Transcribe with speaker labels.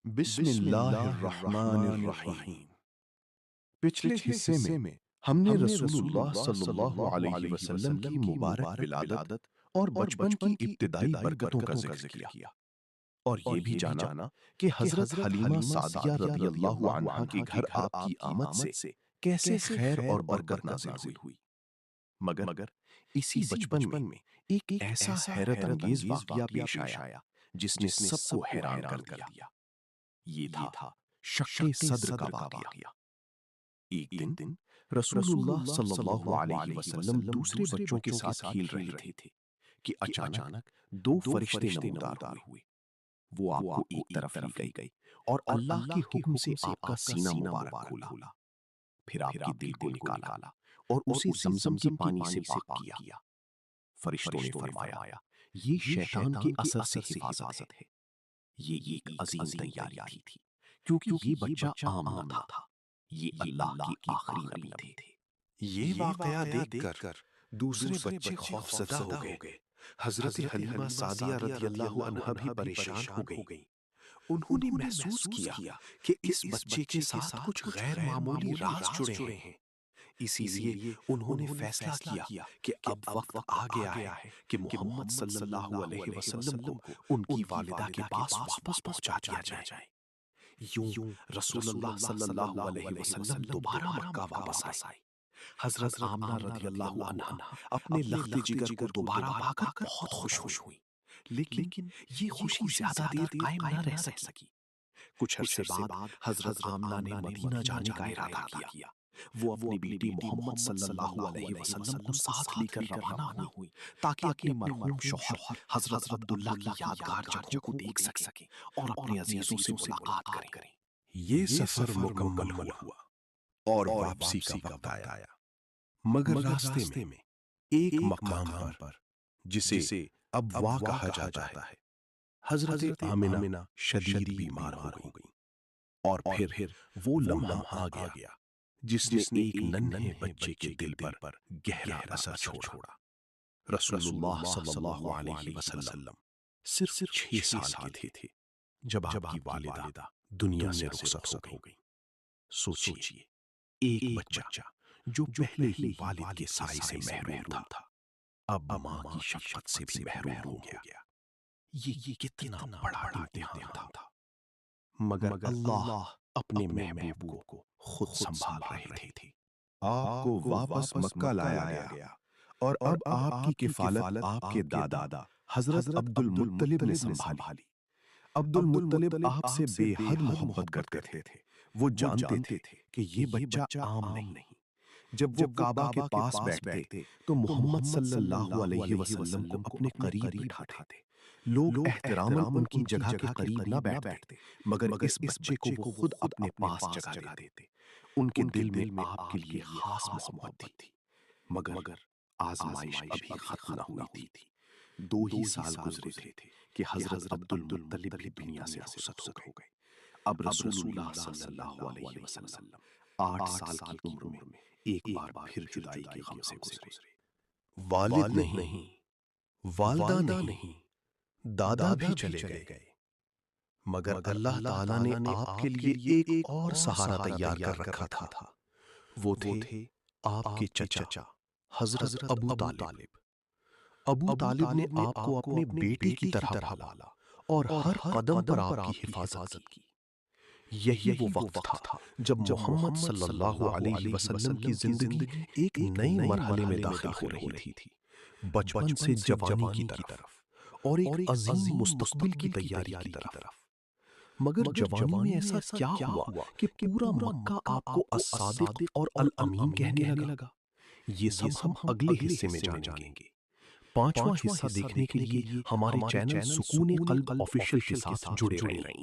Speaker 1: بسم اللہ الرحمن الرحیم۔ پچھلے حصے میں ہم نے رسول اللہ صلی اللہ علیہ وسلم کی مبارک ولادت اور بچپن کی ابتدائی برکتوں کا ذکر کیا، اور یہ بھی جانا کہ حضرت حلیمہ سعدیہ رضی اللہ عنہا کے گھر آپ کی آمد سے کیسے خیر اور برکت نازل ہوئی۔ مگر اسی بچپن میں ایک ایسا حیرت انگیز واقعہ پیش آیا جس نے سب کو حیران کر دیا۔ یہ تھا شق صدر کا واقعہ۔ ایک دن رسول اللہ صلی اللہ علیہ وسلم دوسرے بچوں کے ساتھ کھیل رہے تھے کہ اچانک دو فرشتے نمودار ہوئے۔ وہ آپ کو ایک طرف لے گئے اور اللہ کے حکم سے آپ کا سینہ مبارک کھولا، پھر آپ کے دل کو نکالا اور اسے زمزم کے پانی سے پاک کیا۔ فرشتوں نے فرمایا، یہ شیطان کے اثر سے حفاظت ہے۔ یہ ایک عظیم تیاری تھی کیونکہ یہ بچہ عام نہ تھا، یہ اللہ کی آخری نبی تھے۔
Speaker 2: یہ واقعہ دیکھ کر دوسرے بچے خوفزدہ ہو گئے۔ حضرت حلیمہ سعدیہ رضی اللہ عنہا بھی پریشان ہو گئیں۔ انہوں نے محسوس کیا کہ اس بچے کے ساتھ کچھ غیر معمولی راز جڑے ہیں۔ اسی لیے انہوں نے فیصلہ کیا کہ اب وقت آ گیا ہے کہ محمد صلی اللہ علیہ وسلم کو ان کی والدہ کے پاس واپس پہنچا دیا جائے۔ یوں رسول اللہ صلی اللہ علیہ وسلم دوبارہ مکہ واپس آئے۔ حضرت آمنہ رضی اللہ عنہا اپنے لخت جگر کو دوبارہ پا کر بہت خوش ہوئی، لیکن یہ خوشی زیادہ دیر قائم نہ رہ سکی۔ کچھ عرصے بعد حضرت آمنہ نے مدینہ جانے کا ارادہ کیا۔ وہ اپنی بیٹی محمد صلی اللہ علیہ وسلم کو ساتھ لے کر روانہ ہوئی تاکہ اپنے مرحوم شوہر حضرت عبداللہ کی یادگار جگہوں کو دیکھ سکیں اور اپنے عزیزوں سے ملاقات کریں۔
Speaker 3: یہ سفر مکمل ہوا اور واپسی کا وقت آیا، مگر راستے میں ایک مقام پر جسے اب وا کہا جاتا ہے، حضرت آمنہ شدید بیمار ہو گئیں، اور پھر وہ لمحہ آ گیا جس نے ایک ننھے بچے کے دل پر گہرا اثر چھوڑا۔ رسول اللہ صلی اللہ علیہ وسلم صرف 6 سال کے تھے جب آپ کی والدہ دنیا سے رخصت ہو گئیں۔ سوچئے، ایک بچہ جو پہلے ہی والد کے سائے سے محروم تھا، اب ماں کی شفقت سے بھی محروم ہو گیا۔ یہ کتنا بڑا امتحان تھا، مگر اللہ اپنے محبوب کو خود سنبھال رہے تھے۔
Speaker 1: آپ کو واپس مکہ لایا گیا اور اب آپ کی کفالت آپ کے دادا حضرت عبد المطلب نے سنبھالی۔ عبد المطلب آپ سے بے حد محبت کرتے تھے۔ وہ جانتے تھے کہ یہ بچہ عام نہیں۔ جب وہ کعبہ کے پاس بیٹھتے تو محمد صلی اللہ علیہ وسلم کو اپنے قریب بٹھاتے۔ لوگ احتراماً ان کی جگہ کے قریب نہ بیٹھتے، مگر اس بچے کو وہ خود اپنے پاس جگہ دیتے۔ ان کے دل میں آپ کے لیے خاص محبت تھی، مگر آزمائش ابھی ختم نہ ہوئی تھی۔ 2 ہی سال گزرے تھے کہ حضرت عبد المطلب بھی دنیا سے رخصت ہو گئے۔ اب رسول اللہ صلی اللہ علیہ وسلم 8 سال کی عمر میں ایک بار پھر جدائی کے غم سے گزرے۔
Speaker 3: والد نہیں، والدہ نہیں، دادا بھی چلے گئے، مگر اللہ تعالیٰ نے آپ کے لیے ایک اور سہارا تیار کر رکھا تھا۔ وہ تھے آپ کے چچا حضرت ابو طالب۔ ابو طالب نے آپ کو اپنے بیٹے کی طرح پالا اور ہر قدم پر آپ کی حفاظت کی۔ یہی وہ وقت تھا جب محمد صلی اللہ علیہ وسلم کی زندگی ایک نئے مرحلے میں داخل ہو رہی تھی، بچپن سے جوانی کی طرف اور ایک عظیم مستقبل کی تیاری کی طرف۔ مگر جوانی میں ایسا کیا ہوا کہ پورا مکہ آپ کو الصادق اور الامین کہنے لگا؟ یہ سب ہم اگلے حصے میں جانیں گے۔ 5واں حصہ دیکھنے کے لیے ہمارے چینل سکون قلب آفیشیل کے ساتھ جڑے رہیں۔